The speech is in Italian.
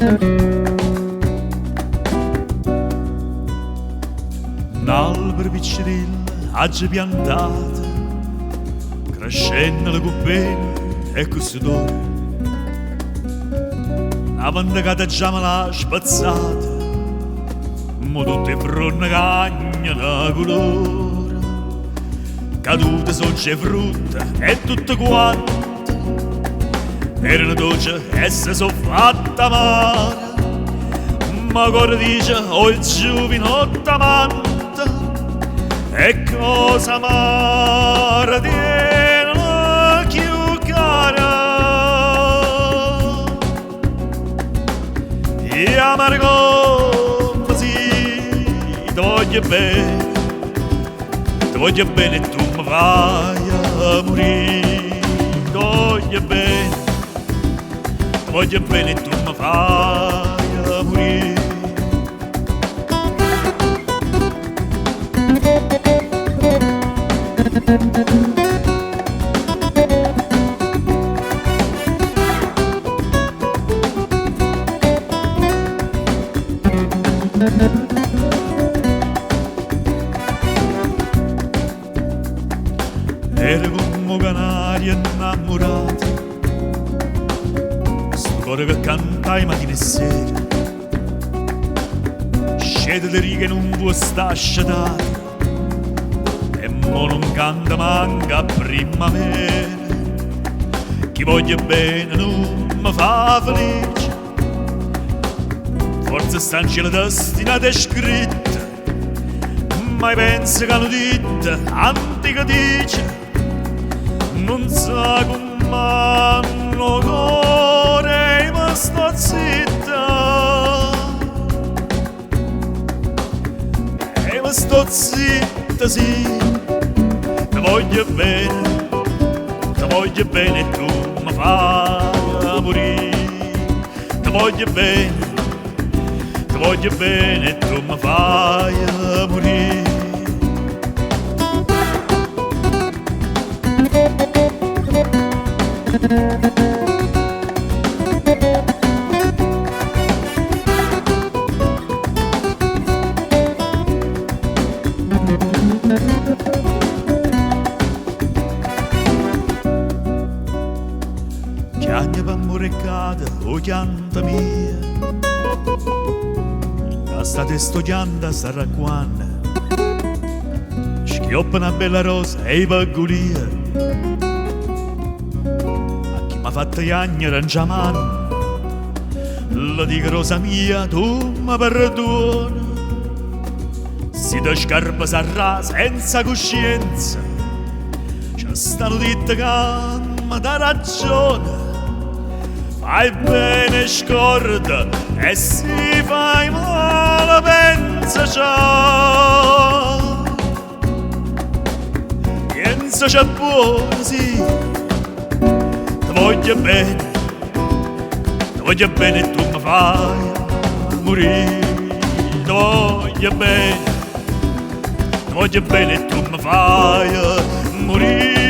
Un albero piccerino oggi piantato, crescendo le cupene e con sudore. Una vendicata già me l'ha spazzata, ma tutte brunne cagne da colore. Cadute sogge frutta e tutte quante erano dolci e si sono fatte amare. Ma ancora dice, oh il giovinotto amante, e cosa amara tiene più cara. E amare così, ti voglio bene e tu mi vai a morire. Ti voglio bene e tu mi vai a morire. Era come canaria innamorata, sto cuore che cantai mattina e sera. Scende le righe non può sta asciutata, e mo non canta manca a primavera. Chi voglio bene non mi fa felice, forse sta in cielo destinata e scritta, ma penso che hanno detto, antica dice, non sa come hanno cuore, ma sto zitta. E ma sto zitta, sì, ti voglio bene e tu mi fai morire. Ti voglio bene e tu mi fai morire. Chiagna per moreccata o chianta mia, la state studiando sarà quando schioppa una bella rosa e i paggolia. A chi m'ha fatto chiagna rangiamano, la dico rosa mia tu mi perdona. Si da scarpa sarà senza coscienza, ci stanno dite che mi dà ragione. Fai bene scorda e si fai male pensa ciò. Pensa c'è buono sì, ti voglio bene e tu mi fai morire. Ti voglio bene e tu mi fai morire.